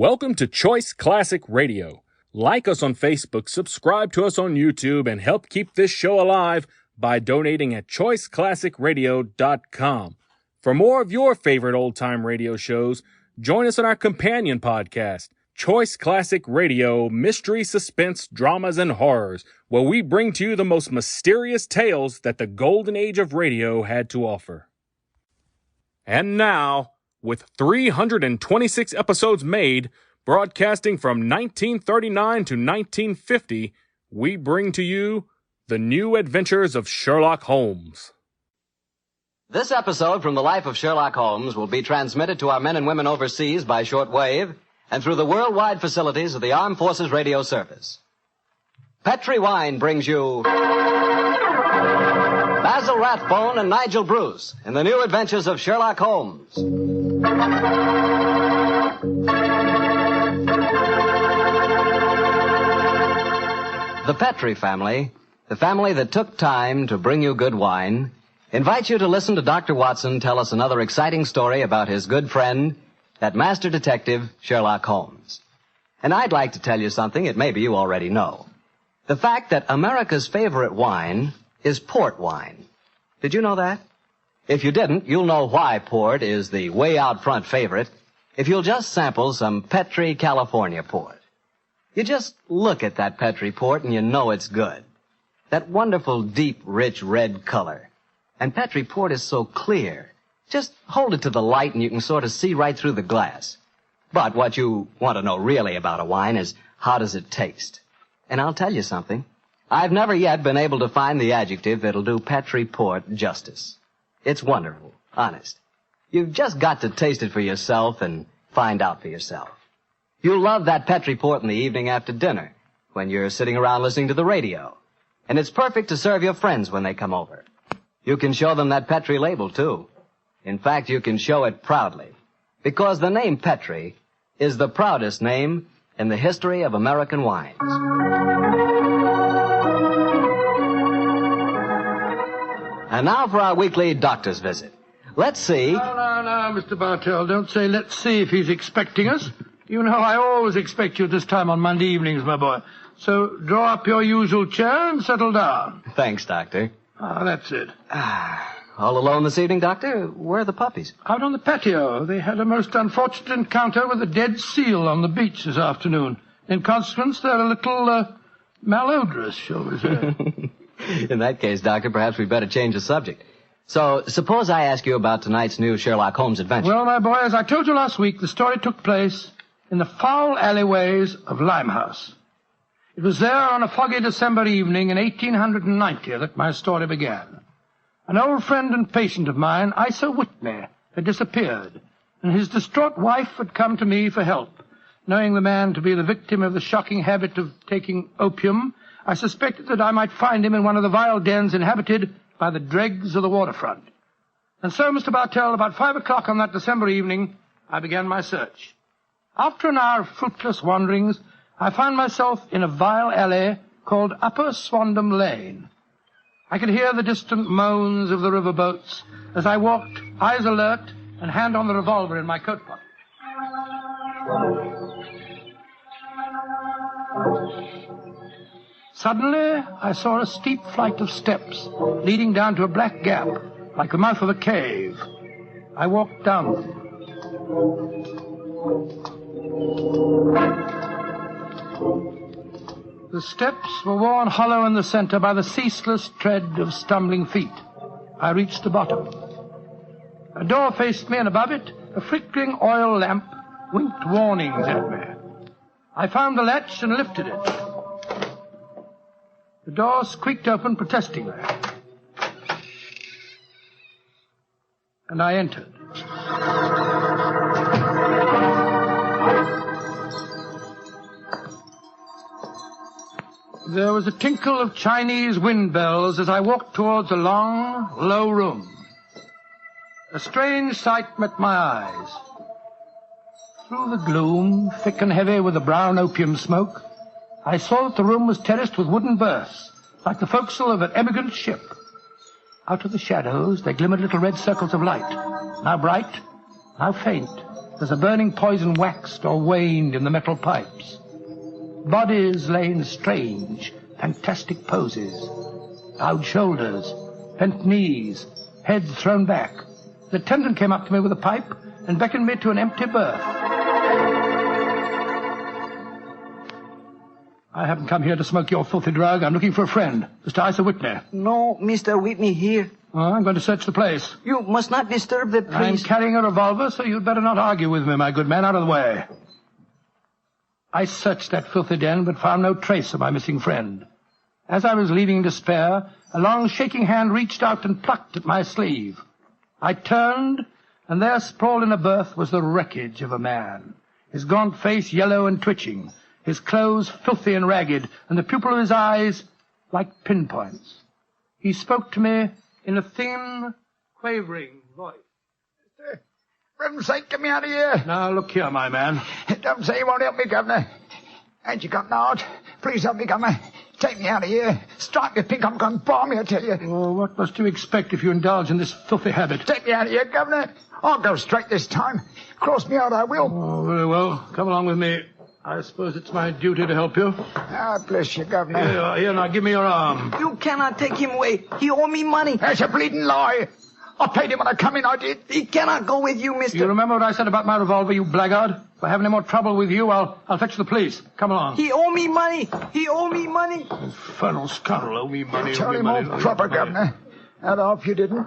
Welcome to Choice Classic Radio. Like us on Facebook, subscribe to us on YouTube, and help keep this show alive by donating at choiceclassicradio.com. For more of your favorite old-time radio shows, join us on our companion podcast, Choice Classic Radio, Mystery, Suspense, Dramas, and Horrors, where we bring to you the most mysterious tales that the golden age of radio had to offer. And now, with 326 episodes made, broadcasting from 1939 to 1950, we bring to you The New Adventures of Sherlock Holmes. This episode from the life of Sherlock Holmes will be transmitted to our men and women overseas by shortwave and through the worldwide facilities of the Armed Forces Radio Service. Petri Wine brings you Basil Rathbone and Nigel Bruce in The New Adventures of Sherlock Holmes. The Petri family, the family that took time to bring you good wine, invites you to listen to Dr. Watson tell us another exciting story about his good friend, that master detective, Sherlock Holmes. And I'd like to tell you something that maybe you already know. The fact that America's favorite wine is port wine. Did you know that? If you didn't, you'll know why port is the way out front favorite if you'll just sample some Petri California port. You just look at that Petri port and you know it's good. That wonderful, deep, rich red color. And Petri port is so clear. Just hold it to the light and you can sort of see right through the glass. But what you want to know really about a wine is how does it taste? And I'll tell you something. I've never yet been able to find the adjective that'll do Petri port justice. It's wonderful, honest. You've just got to taste it for yourself and find out for yourself. You'll love that Petri port in the evening after dinner when you're sitting around listening to the radio. And it's perfect to serve your friends when they come over. You can show them that Petri label, too. In fact, you can show it proudly, because the name Petri is the proudest name in the history of American wines. And now for our weekly doctor's visit. Let's see. No, Mr. Bartell, don't say let's see if he's expecting us. You know I always expect you at this time on Monday evenings, my boy. So draw up your usual chair and settle down. Thanks, Doctor. That's it. All alone this evening, Doctor? Where are the puppies? Out on the patio. They had a most unfortunate encounter with a dead seal on the beach this afternoon. In consequence, they're a little malodorous, shall we say. In that case, Doctor, perhaps we'd better change the subject. So, suppose I ask you about tonight's new Sherlock Holmes adventure. Well, my boy, as I told you last week, the story took place in the foul alleyways of Limehouse. It was there on a foggy December evening in 1890 that my story began. An old friend and patient of mine, Isa Whitney, had disappeared, and his distraught wife had come to me for help. Knowing the man to be the victim of the shocking habit of taking opium, I suspected that I might find him in one of the vile dens inhabited by the dregs of the waterfront. And so, Mr. Bartell, about 5 o'clock on that December evening, I began my search. After an hour of fruitless wanderings, I found myself in a vile alley called Upper Swandam Lane. I could hear the distant moans of the riverboats as I walked, eyes alert, and hand on the revolver in my coat pocket. Suddenly, I saw a steep flight of steps leading down to a black gap, like the mouth of a cave. I walked down them. The steps were worn hollow in the center by the ceaseless tread of stumbling feet. I reached the bottom. A door faced me, and above it, a flickering oil lamp winked warnings at me. I found the latch and lifted it. The door squeaked open protestingly. And I entered. There was a tinkle of Chinese wind bells as I walked towards a long, low room. A strange sight met my eyes. Through the gloom, thick and heavy with the brown opium smoke, I saw that the room was terraced with wooden berths, like the forecastle of an emigrant ship. Out of the shadows there glimmered little red circles of light, now bright, now faint, as the burning poison waxed or waned in the metal pipes. Bodies lay in strange, fantastic poses. Bowed shoulders, bent knees, heads thrown back. The attendant came up to me with a pipe and beckoned me to an empty berth. I haven't come here to smoke your filthy drug. I'm looking for a friend, Mr. Isa Whitney. No, Mr. Whitney here. I'm going to search the place. You must not disturb the I'm priest. carrying a revolver, so you'd better not argue with me, my good man. Out of the way. I searched that filthy den, but found no trace of my missing friend. As I was leaving in despair, a long shaking hand reached out and plucked at my sleeve. I turned, and there sprawled in a berth was the wreckage of a man, his gaunt face yellow and twitching, his clothes filthy and ragged, and the pupil of his eyes like pinpoints. He spoke to me in a thin, quavering voice. For heaven's sake, get me out of here. Now, look here, my man. Don't say you won't help me, Governor. Ain't you got an heart? Please help me, Governor. Take me out of here. Strike me pink, I'm going balmy, I tell you. Oh, what must you expect if you indulge in this filthy habit? Take me out of here, Governor. I'll go straight this time. Cross me out, I will. Oh, very well. Come along with me. I suppose it's my duty to help you. Ah, bless you, Governor. Here you are. Here, now, give me your arm. You cannot take him away. He owe me money. That's a bleeding lie. I paid him when I come in, I did. He cannot go with you, Mr. You remember what I said about my revolver, you blackguard? If I have any more trouble with you, I'll fetch the police. Come along. He owe me money. He owe me money. Infernal scoundrel, owe me money. Tell owe me him money, all owe me proper, money. Governor. I'd hope you didn't.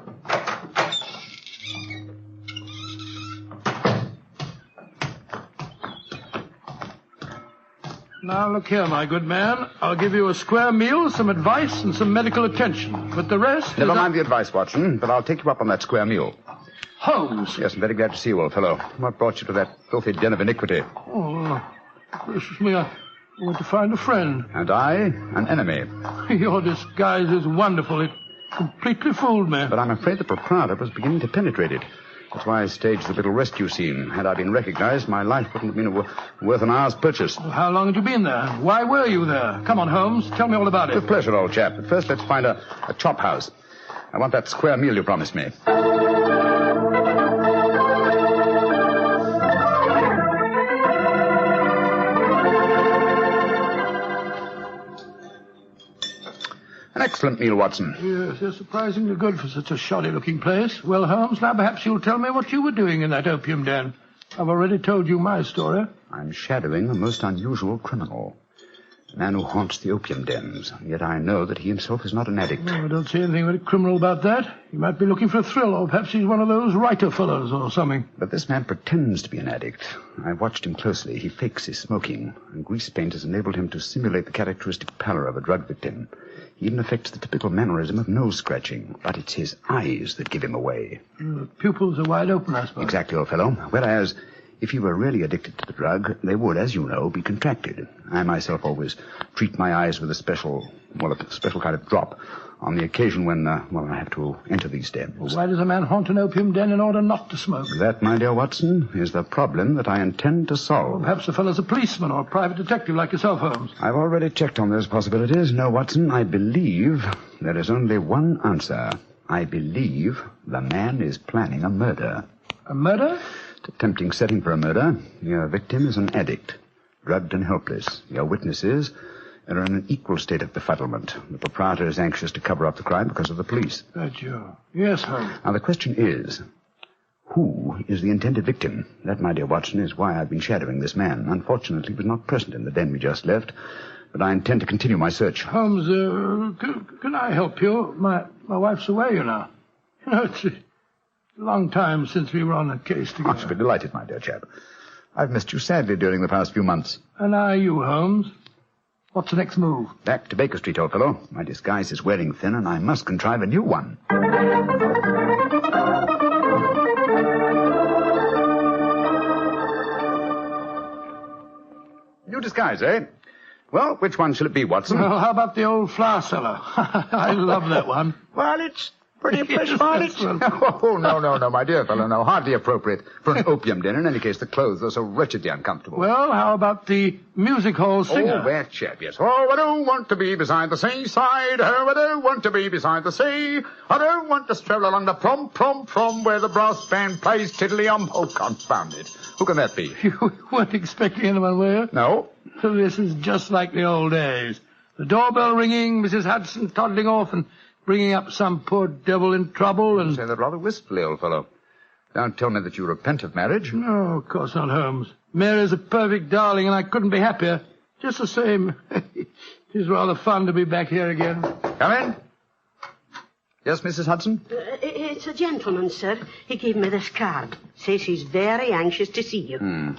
Now, look here, my good man. I'll give you a square meal, some advice, and some medical attention. But the rest... Never mind the advice, Watson, but I'll take you up on that square meal. Holmes. Yes, I'm very glad to see you, old fellow. What brought you to that filthy den of iniquity? Oh, gracious me, I want to find a friend. And I, an enemy. Your disguise is wonderful. It completely fooled me. But I'm afraid the proprietor was beginning to penetrate it. That's why I staged the little rescue scene. Had I been recognized, my life wouldn't have been worth an hour's purchase. Well, how long had you been there? Why were you there? Come on, Holmes. Tell me all about it. With pleasure, old chap. But first, let's find a chop house. I want that square meal you promised me. An excellent meal, Watson. Yes, they're surprisingly good for such a shoddy-looking place. Well, Holmes, now perhaps you'll tell me what you were doing in that opium den. I've already told you my story. I'm shadowing a most unusual criminal. A man who haunts the opium dens. And yet I know that he himself is not an addict. Oh, I don't see anything very criminal about that. He might be looking for a thrill, or perhaps he's one of those writer fellows or something. But this man pretends to be an addict. I watched him closely. He fakes his smoking, and grease paint has enabled him to simulate the characteristic pallor of a drug victim. He even affects the typical mannerism of nose-scratching, but it's his eyes that give him away. The pupils are wide open, I suppose. Exactly, old fellow. Whereas, if he were really addicted to the drug, they would, as you know, be contracted. I myself always treat my eyes with a special kind of drop on the occasion when, I have to enter these dens. Well, why does a man haunt an opium den in order not to smoke? That, my dear Watson, is the problem that I intend to solve. Well, perhaps the fellow's a policeman or a private detective like yourself, Holmes. I've already checked on those possibilities. No, Watson, I believe there is only one answer. I believe the man is planning a murder. A murder? It's a tempting setting for a murder. Your victim is an addict, drugged and helpless. Your witnesses are in an equal state of befuddlement. The proprietor is anxious to cover up the crime because of the police. That's you. Yes, Holmes. Now, the question is, who is the intended victim? That, my dear Watson, is why I've been shadowing this man. Unfortunately, he was not present in the den we just left, but I intend to continue my search. Holmes, can I help you? My wife's away, you know. You know, it's a long time since we were on a case together. I should be delighted, my dear chap. I've missed you sadly during the past few months. And are you, Holmes? What's the next move? Back to Baker Street, old fellow. My disguise is wearing thin, and I must contrive a new one. New disguise, eh? Well, which one shall it be, Watson? Well, how about the old flour cellar? I love that one. Well, it's Pretty fresh about it. Oh, no, my dear fellow, no. Hardly appropriate for an opium den. In any case, the clothes are so wretchedly uncomfortable. Well, how about the music hall singer? Oh, that chap, yes. Oh, I don't want to be beside the seaside. Oh, I don't want to be beside the sea. I don't want to stroll along the prom, where the brass band plays tiddly-um. Oh, confound it. Who can that be? You weren't expecting anyone, were you? No. So this is just like the old days. The doorbell ringing, Mrs. Hudson toddling off and bringing up some poor devil in trouble and... You say that rather wistfully, old fellow. Don't tell me that you repent of marriage. No, of course not, Holmes. Mary's a perfect darling, and I couldn't be happier. Just the same. It is rather fun to be back here again. Come in. Yes, Mrs. Hudson? It's a gentleman, sir. He gave me this card. Says he's very anxious to see you.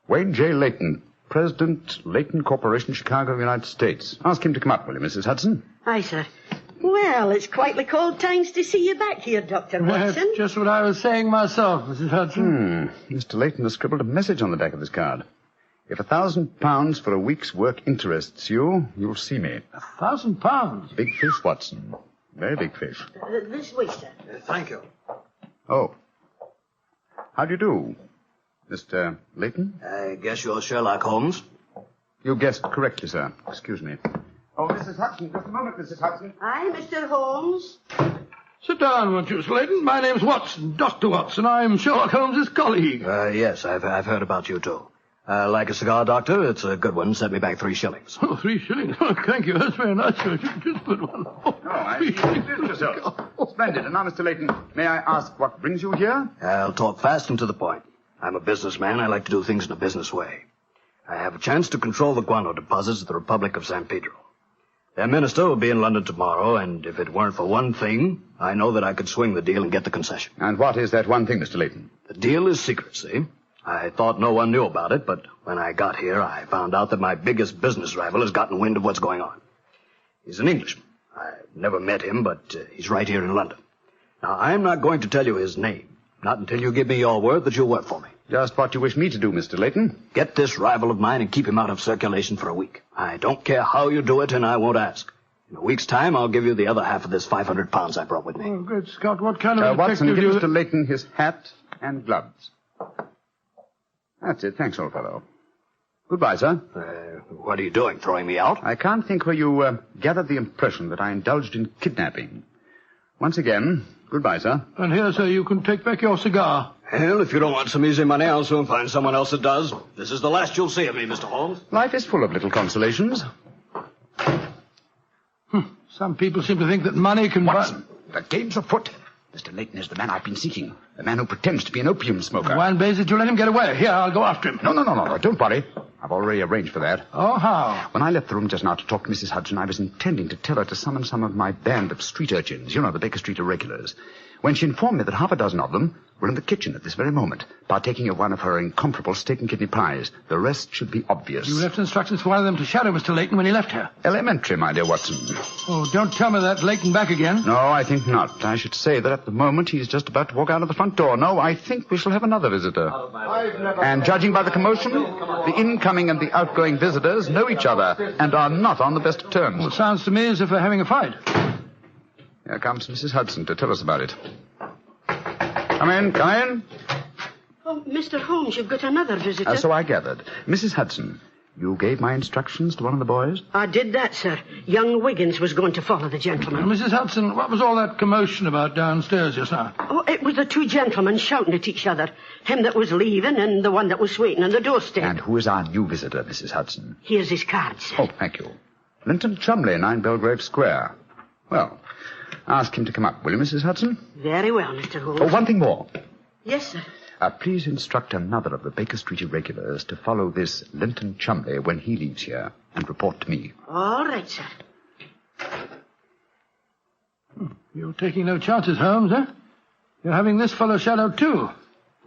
Wayne J. Leyton, President, Leyton Corporation, Chicago, United States. Ask him to come up, will you, Mrs. Hudson? Aye, sir. Well, it's quite like old times to see you back here, Dr. Watson. That's just what I was saying myself, Mrs. Hudson. Mr. Leyton has scribbled a message on the back of his card. If £1,000 for a week's work interests you, you'll see me. £1,000? Big fish, Watson. Very big fish. This way, sir. Thank you. Oh. How do you do, Mr. Leyton? I guess you're Sherlock Holmes. You guessed correctly, sir. Excuse me. Oh, Mrs. Hudson, just a moment, Mrs. Hudson. Aye, Mr. Holmes. Sit down, won't you, Slayton? My name's Watson, Dr. Watson. I'm Sherlock Holmes' colleague. Yes, I've heard about you, too. Like a cigar, Doctor? It's a good one. Set me back 3 shillings. Oh, 3 shillings. Oh, thank you. That's very nice, sir. Just put one. Oh, No, I 3 shillings. yourself. Splendid. And now, Mr. Leyton, may I ask what brings you here? I'll talk fast and to the point. I'm a businessman. I like to do things in a business way. I have a chance to control the guano deposits of the Republic of San Pedro. Their minister will be in London tomorrow, and if it weren't for one thing, I know that I could swing the deal and get the concession. And what is that one thing, Mr. Leyton? The deal is secrecy. I thought no one knew about it, but when I got here, I found out that my biggest business rival has gotten wind of what's going on. He's an Englishman. I've never met him, but he's right here in London. Now, I'm not going to tell you his name, not until you give me your word that you'll work for me. Just what you wish me to do, Mr. Leyton. Get this rival of mine and keep him out of circulation for a week. I don't care how you do it, and I won't ask. In a week's time, I'll give you the other half of this £500 I brought with me. Oh, good Scott. What kind of Watson, detective give Mr. Leyton his hat and gloves. That's it. Thanks, old fellow. Goodbye, sir. What are you doing, throwing me out? I can't think where you gathered the impression that I indulged in kidnapping. Once again, goodbye, sir. And here, sir, you can take back your cigar. Well, if you don't want some easy money, I'll soon find someone else that does. This is the last you'll see of me, Mr. Holmes. Life is full of little consolations. Some people seem to think that money can Watson, the game's afoot. Mr. Leyton is the man I've been seeking. The man who pretends to be an opium smoker. Why in blazes did you let him get away? Here, I'll go after him. No. Don't worry. I've already arranged for that. Oh, how? When I left the room just now to talk to Mrs. Hudson, I was intending to tell her to summon some of my band of street urchins. You know, the Baker Street irregulars. When she informed me that half a dozen of them were in the kitchen at this very moment, partaking of one of her incomparable steak and kidney pies. The rest should be obvious. You left instructions for one of them to shadow Mr. Leyton when he left here. Elementary, my dear Watson. Oh, don't tell me that Leyton back again. No, I think not. I should say that at the moment he's just about to walk out of the front door. No, I think we shall have another visitor. And judging by the commotion, the incoming and the outgoing visitors know each other and are not on the best of terms. Well, it sounds to me as if they're having a fight. Here comes Mrs. Hudson to tell us about it. Come in. Oh, Mr. Holmes, you've got another visitor. So I gathered. Mrs. Hudson, you gave my instructions to one of the boys? I did that, sir. Young Wiggins was going to follow the gentleman. Mrs. Hudson, what was all that commotion about downstairs just now? Oh, it was the 2 gentlemen shouting at each other. Him that was leaving and the one that was waiting on the doorstep. And who is our new visitor, Mrs. Hudson? Here's his card, sir. Oh, thank you. Linton Chumley, 9 Belgrave Square. Well, ask him to come up, will you, Mrs. Hudson? Very well, Mr. Holmes. Oh, one thing more. Yes, sir. Please instruct another of the Baker Street irregulars to follow this Linton Chumley when he leaves here and report to me. All right, sir. You're taking no chances, Holmes, eh? You're having this fellow shadowed, too.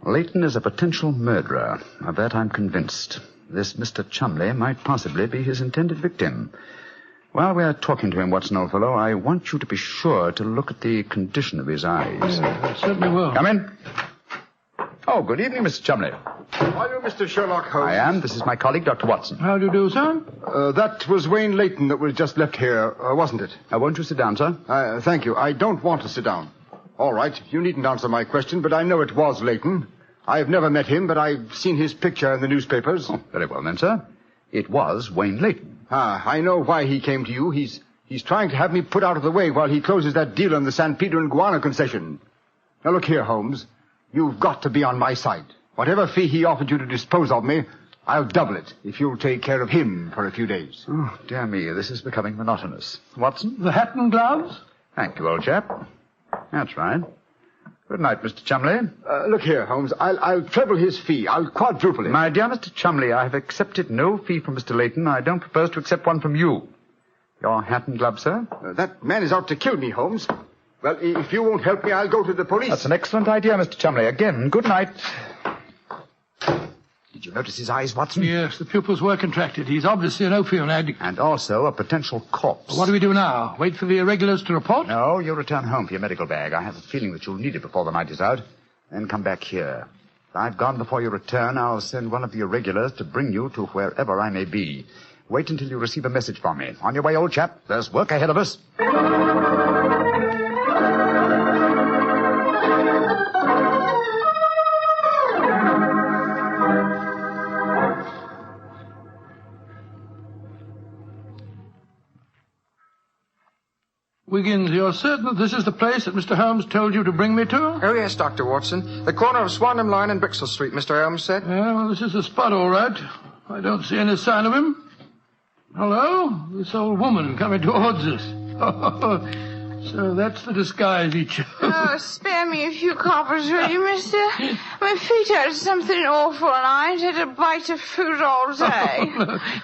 Leyton is a potential murderer. Of that I'm convinced. This Mr. Chumley might possibly be his intended victim. While we're talking to him, Watson, old fellow, I want you to be sure to look at the condition of his eyes. Yeah, I certainly will. Come in. Oh, good evening, Mr. Chumley. Are you Mr. Sherlock Holmes? I am. This is my colleague, Dr. Watson. How do you do, sir? That was Wayne Leyton that was just left here, wasn't it? Won't you sit down, sir? Thank you. I don't want to sit down. All right, you needn't answer my question, but I know it was Leyton. I've never met him, but I've seen his picture in the newspapers. Oh, very well then, sir. It was Wayne Leyton. I know why he came to you. He's trying to have me put out of the way while he closes that deal on the San Pedro and Guana concession. Now look here, Holmes. You've got to be on my side. Whatever fee he offered you to dispose of me, I'll double it if you'll take care of him for a few days. Oh, dear me, this is becoming monotonous. Watson? The hat and gloves? Thank you, old chap. That's right. Good night, Mr. Chumley. Look here, Holmes. I'll treble his fee. I'll quadruple it. My dear Mr. Chumley, I have accepted no fee from Mr. Leyton. I don't propose to accept one from you. Your hat and gloves, sir? That man is out to kill me, Holmes. Well, if you won't help me, I'll go to the police. That's an excellent idea, Mr. Chumley. Again, good night. Did you notice his eyes, Watson? Yes, the pupils were contracted. He's obviously an opium addict. And also a potential corpse. What do we do now? Wait for the irregulars to report? No, you'll return home for your medical bag. I have a feeling that you'll need it before the night is out. Then come back here. If I've gone before you return, I'll send one of the irregulars to bring you to wherever I may be. Wait until you receive a message from me. On your way, old chap. There's work ahead of us. Wiggins, you're certain that this is the place that Mr. Holmes told you to bring me to? Oh, yes, Dr. Watson. The corner of Swanham Line and Brixton Street, Mr. Holmes said. Yeah, well, this is the spot, all right. I don't see any sign of him. Hello? This old woman coming towards us. So that's the disguise he chose. Oh, spare me a few coppers, will you, mister? My feet hurt something awful, and I ain't had a bite of food all day.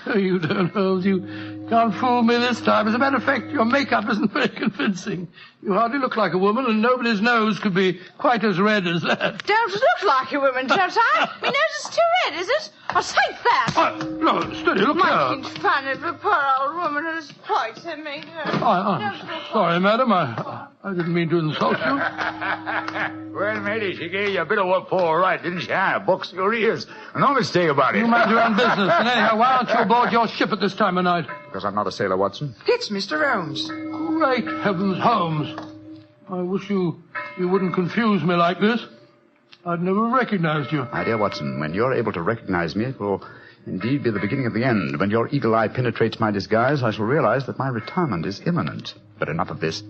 No, you don't, Holmes. You can't fool me this time. As a matter of fact, your makeup isn't very convincing. You hardly look like a woman, and nobody's nose could be quite as red as that. Don't look like a woman, don't I? My nose is too red, is it? I'll take that. No, steady, look here. Making fun of a poor old woman whose plight I made her. I'm sorry, madam. I didn't mean to insult you. Well, matey, she gave you a bit of what for, all right, didn't she? Box your ears. No mistake about it. You mind your own business. And anyhow, why aren't you aboard your ship at this time of night? Because I'm not a sailor, Watson. It's Mr. Holmes. Great heavens, Holmes. I wish you wouldn't confuse me like this. I'd never recognized you. My dear Watson, when you're able to recognize me, it will indeed be the beginning of the end. When your eagle eye penetrates my disguise, I shall realize that my retirement is imminent. But enough of this.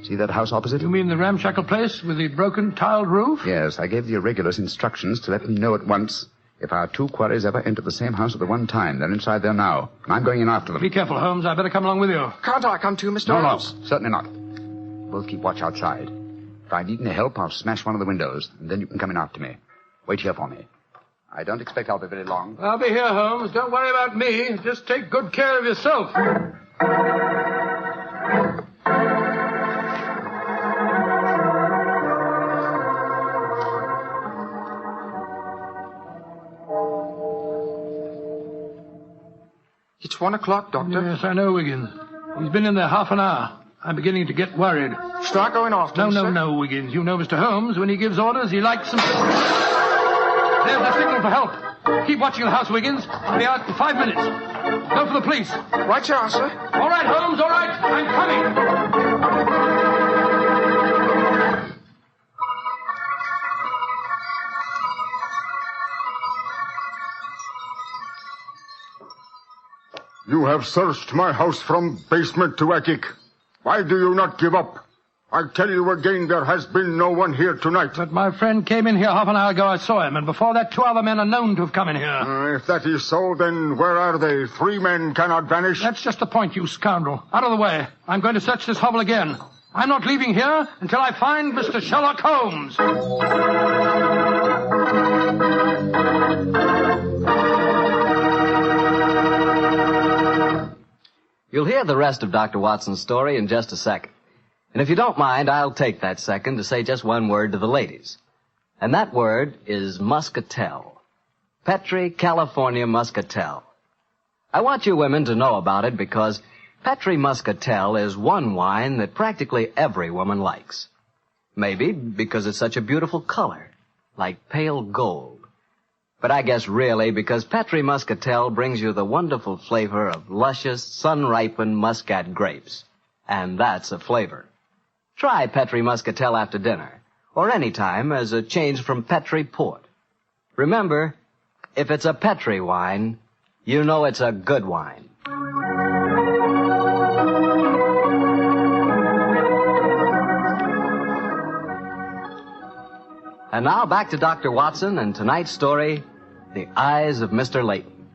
See that house opposite? You mean the ramshackle place with the broken tiled roof? Yes, I gave the irregulars instructions to let me know at once if our two quarries ever entered the same house at the one time. They're inside there now, and I'm going in after them. Be careful, Holmes. I better come along with you. Can't I come too, Mr. Holmes? No, certainly not. Both keep watch outside. If I need any help, I'll smash one of the windows, and then you can come in after me. Wait here for me. I don't expect I'll be very long. I'll be here, Holmes. Don't worry about me. Just take good care of yourself. It's 1 o'clock, Doctor. Yes, I know, Wiggins. He's been in there half an hour. I'm beginning to get worried. Start going after him, sir. No, Wiggins. You know Mr. Holmes. When he gives orders, he likes them. There's the signal for help. Keep watching the house, Wiggins. I'll be out in 5 minutes. Go for the police. Right, you are, sir. All right, Holmes, all right. I'm coming. You have searched my house from basement to attic. Why do you not give up? I tell you again, there has been no one here tonight. But my friend came in here half an hour ago. I saw him, and before that, 2 other men are known to have come in here. If that is so, then where are they? 3 men cannot vanish. That's just the point, you scoundrel. Out of the way. I'm going to search this hovel again. I'm not leaving here until I find Mr. Sherlock Holmes. You'll hear the rest of Dr. Watson's story in just a second. And if you don't mind, I'll take that second to say just one word to the ladies. And that word is muscatel. Petri California Muscatel. I want you women to know about it because Petri Muscatel is one wine that practically every woman likes. Maybe because it's such a beautiful color, like pale gold. But I guess really because Petri Muscatel brings you the wonderful flavor of luscious, sun-ripened Muscat grapes. And that's a flavor. Try Petri Muscatel after dinner, or any time as a change from Petri Port. Remember, if it's a Petri wine, you know it's a good wine. And now back to Dr. Watson and tonight's story, The Eyes of Mr. Leyton.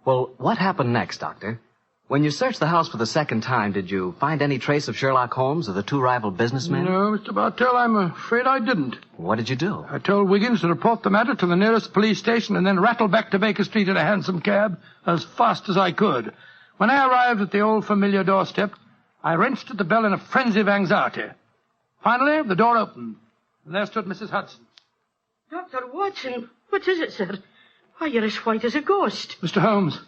Well, what happened next, Doctor? When you searched the house for the second time, did you find any trace of Sherlock Holmes or the two rival businessmen? No, Mr. Bartell, I'm afraid I didn't. What did you do? I told Wiggins to report the matter to the nearest police station and then rattle back to Baker Street in a hansom cab as fast as I could. When I arrived at the old familiar doorstep, I wrenched at the bell in a frenzy of anxiety. Finally, the door opened, and there stood Mrs. Hudson. Dr. Watson, what is it, sir? Why, you're as white as a ghost. Mr. Holmes,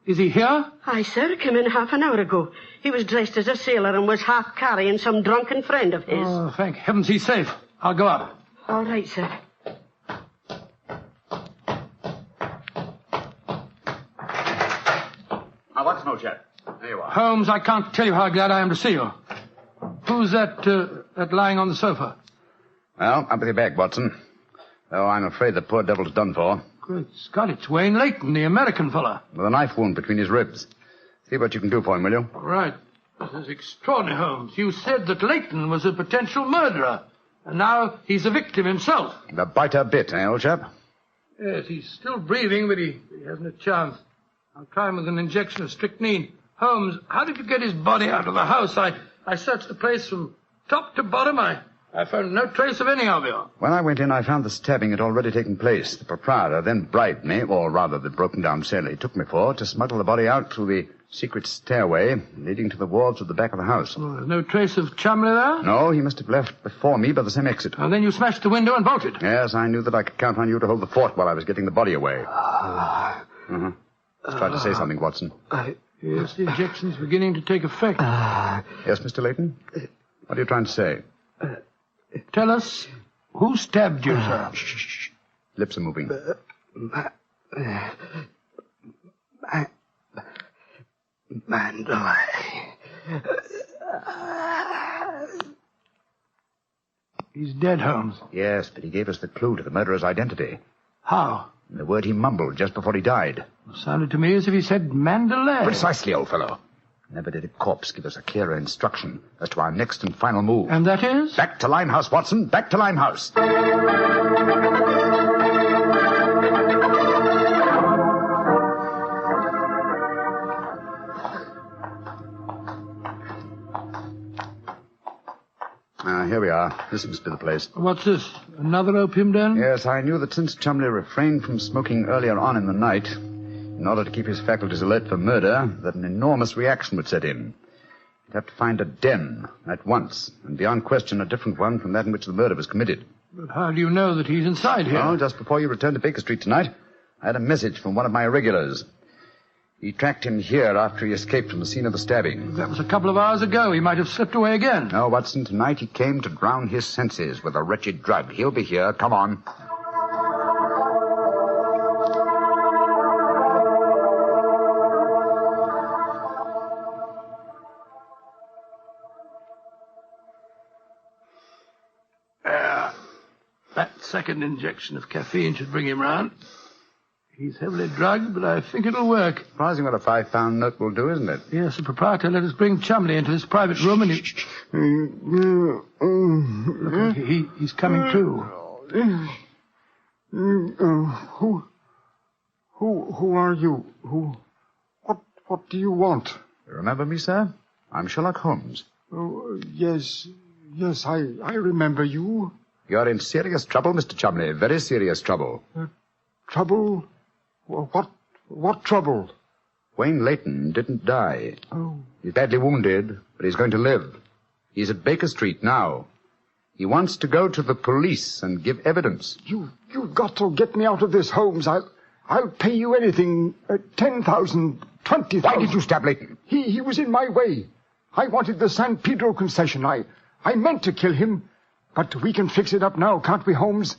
is he here? Aye, sir, came in half an hour ago. He was dressed as a sailor and was half carrying some drunken friend of his. Oh, thank heavens he's safe. I'll go up. All right, sir. Now, Watson, old chap. There you are. Holmes, I can't tell you how glad I am to see you. Who's that lying on the sofa? Well, up with your bag, Watson. Though I'm afraid the poor devil's done for. Great Scott, it's Wayne Leyton, the American fella. With a knife wound between his ribs. See what you can do for him, will you? Right. This is extraordinary, Holmes. You said that Leyton was a potential murderer, and now he's a victim himself. The biter bit, eh, old chap? Yes, he's still breathing, but he hasn't a chance. I'll try him with an injection of strychnine. Holmes, how did you get his body out of the house? I searched the place from top to bottom. I found no trace of any of you. When I went in, I found the stabbing had already taken place. The proprietor then bribed me, or rather the broken-down sailor he took me for, to smuggle the body out through the secret stairway leading to the wards of the back of the house. Oh, there's no trace of Chumley there? No, he must have left before me by the same exit. And then you smashed the window and bolted? Yes, I knew that I could count on you to hold the fort while I was getting the body away. Let's try to say something, Watson. Yes, the injection's beginning to take effect. Yes, Mr. Leyton? What are you trying to say? Tell us, who stabbed you, sir? Shh. Lips are moving. Mandalay. He's dead, Holmes. Yes, but he gave us the clue to the murderer's identity. How? The word he mumbled just before he died. It sounded to me as if he said Mandalay. Precisely, old fellow. Never did a corpse give us a clearer instruction as to our next and final move. And that is? Back to Limehouse, Watson. Back to Limehouse. Here we are. This must be the place. What's this? Another opium den? Yes, I knew that since Chumley refrained from smoking earlier on in the night, in order to keep his faculties alert for murder, that an enormous reaction would set in. He'd have to find a den at once, and beyond question a different one from that in which the murder was committed. But how do you know that he's inside here? Well, just before you returned to Baker Street tonight, I had a message from one of my irregulars. He tracked him here after he escaped from the scene of the stabbing. That was a couple of hours ago. He might have slipped away again. No, Watson, tonight he came to drown his senses with a wretched drug. He'll be here. Come on. That second injection of caffeine should bring him round. He's heavily drugged, but I think it'll work. Surprising what a £5 note will do, isn't it? Yes, the proprietor let us bring Chumley into his private room and he's coming to. Who are you? What do you want? Remember me, sir? I'm Sherlock Holmes. Oh, yes, I remember you. You're in serious trouble, Mr. Chumley. Very serious trouble. Trouble? What trouble? Wayne Leyton didn't die. Oh. He's badly wounded, but he's going to live. He's at Baker Street now. He wants to go to the police and give evidence. You've got to get me out of this, Holmes. I'll pay you anything. 10,000, 20,000. Why did you stab Leyton? He was in my way. I wanted the San Pedro concession. I meant to kill him. But we can fix it up now, can't we, Holmes?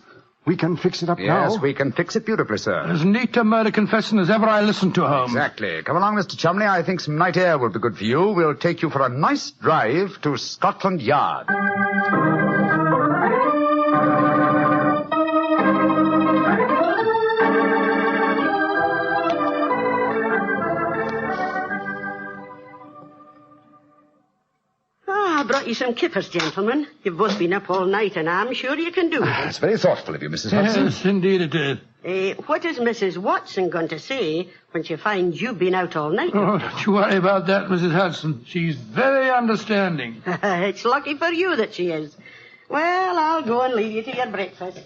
We can fix it up now. Yes, we can fix it beautifully, sir. As neat a murder confession as ever I listened to, Holmes. Exactly. Come along, Mr. Chumley. I think some night air will be good for you. We'll take you for a nice drive to Scotland Yard. I brought you some kippers, gentlemen. You've both been up all night, and I'm sure you can do it. It's very thoughtful of you, Mrs. Hudson. Yes, indeed it is. What is Mrs. Watson going to say when she finds you've been out all night? Oh, don't you worry about that, Mrs. Hudson. She's very understanding. It's lucky for you that she is. Well, I'll go and leave you to your breakfast.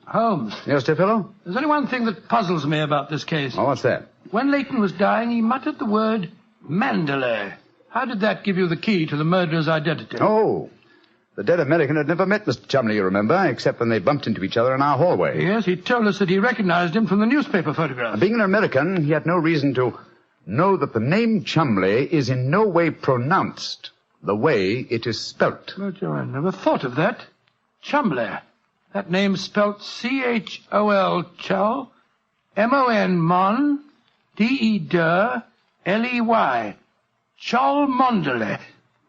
Holmes. Yes, dear fellow? There's only one thing that puzzles me about this case. Oh, what's that? When Leyton was dying, he muttered the word Mandalay. How did that give you the key to the murderer's identity? Oh, the dead American had never met Mr. Chumley, you remember, except when they bumped into each other in our hallway. Yes, he told us that he recognized him from the newspaper photograph. Being an American, he had no reason to know that the name Chumley is in no way pronounced the way it is spelt. But I never thought of that. Chumley. That name's spelt C-H-O-L, Chow, M-O-N, Mon, D-E-D, L-E-Y. Chol Mondele.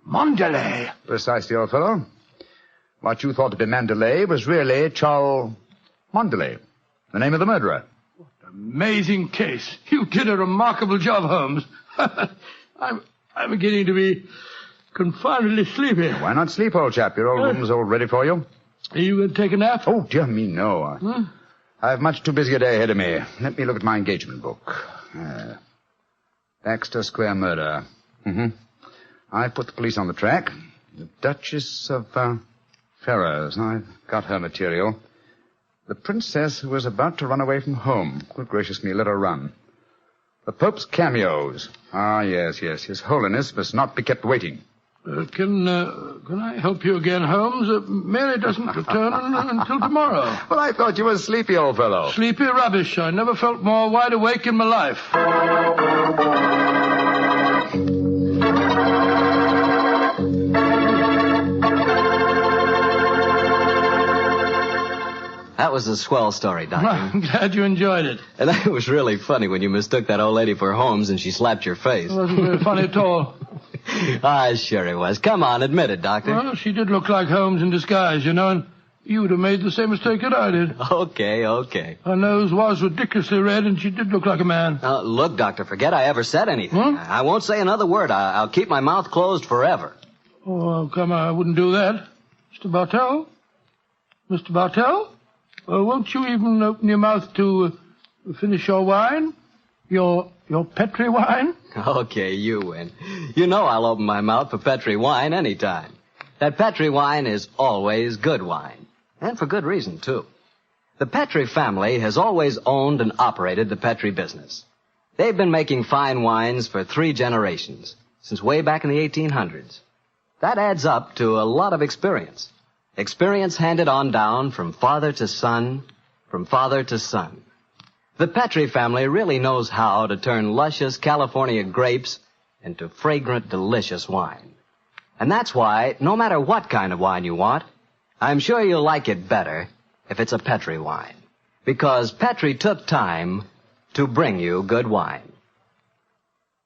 Mondele. Precisely, old fellow. What you thought to be Mandalay was really Chol Mondele, the name of the murderer. What an amazing case. You did a remarkable job, Holmes. I'm beginning to be confoundedly sleepy. Why not sleep, old chap? Your old room's all ready for you. Are you going to take a nap? Oh, dear me, no. I have much too busy a day ahead of me. Let me look at my engagement book. Baxter Square murder. I put the police on the track. The Duchess of Ferrers. I've got her material. The princess who was about to run away from home. Good gracious me, let her run. The Pope's cameos. Ah, yes. His Holiness must not be kept waiting. Can I help you again, Holmes? Mary doesn't return until tomorrow. Well, I thought you were sleepy, old fellow. Sleepy rubbish. I never felt more wide awake in my life. That was a swell story, Doctor. I'm glad you enjoyed it. And that was really funny when you mistook that old lady for Holmes and she slapped your face. It wasn't very funny at all. Sure it was. Come on, admit it, Doctor. Well, she did look like Holmes in disguise, you know, and you would have made the same mistake that I did. Okay. Her nose was ridiculously red, and she did look like a man. Look, Doctor, forget I ever said anything. I won't say another word. I'll keep my mouth closed forever. Oh, come on, I wouldn't do that. Mr. Bartell? Mr. Bartell? Won't you even open your mouth to finish your wine? Your Petri wine? Okay, you win. You know I'll open my mouth for Petri wine anytime. That Petri wine is always good wine. And for good reason, too. The Petri family has always owned and operated the Petri business. They've been making fine wines for 3 generations, since way back in the 1800s. That adds up to a lot of experience. Experience handed on down from father to son, from father to son. The Petri family really knows how to turn luscious California grapes into fragrant, delicious wine. And that's why, no matter what kind of wine you want, I'm sure you'll like it better if it's a Petri wine. Because Petri took time to bring you good wine.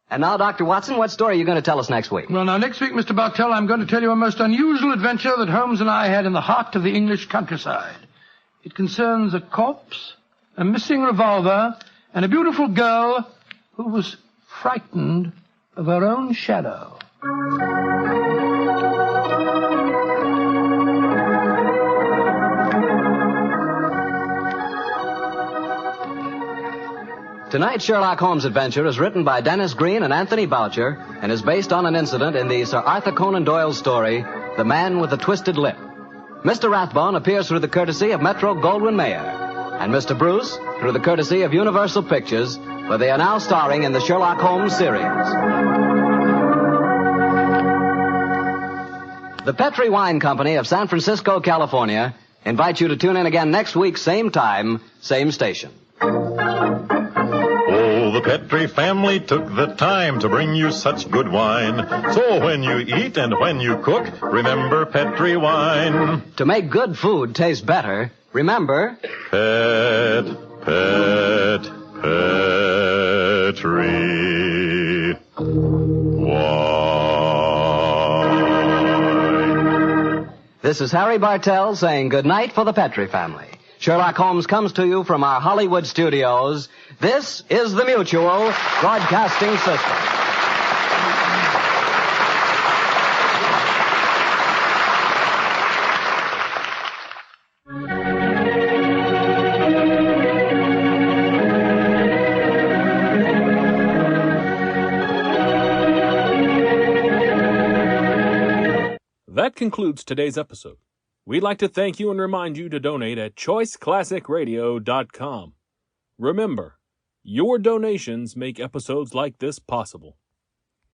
And now, Dr. Watson, what story are you going to tell us next week? Well, now, next week, Mr. Bartell, I'm going to tell you a most unusual adventure that Holmes and I had in the heart of the English countryside. It concerns a corpse, a missing revolver, and a beautiful girl who was frightened of her own shadow. Tonight's Sherlock Holmes adventure is written by Dennis Green and Anthony Boucher and is based on an incident in the Sir Arthur Conan Doyle story, The Man with the Twisted Lip. Mr. Rathbone appears through the courtesy of Metro-Goldwyn-Mayer, and Mr. Bruce through the courtesy of Universal Pictures, where they are now starring in the Sherlock Holmes series. The Petri Wine Company of San Francisco, California, invites you to tune in again next week, same time, same station. The Petri family took the time to bring you such good wine. So when you eat and when you cook, remember Petri wine. To make good food taste better, Remember, Petri. Wine. this is Harry Bartell saying goodnight for the Petri family. Sherlock Holmes comes to you from our Hollywood studios. This is the Mutual Broadcasting System. That concludes today's episode. We'd like to thank you and remind you to donate at choiceclassicradio.com. Remember, your donations make episodes like this possible.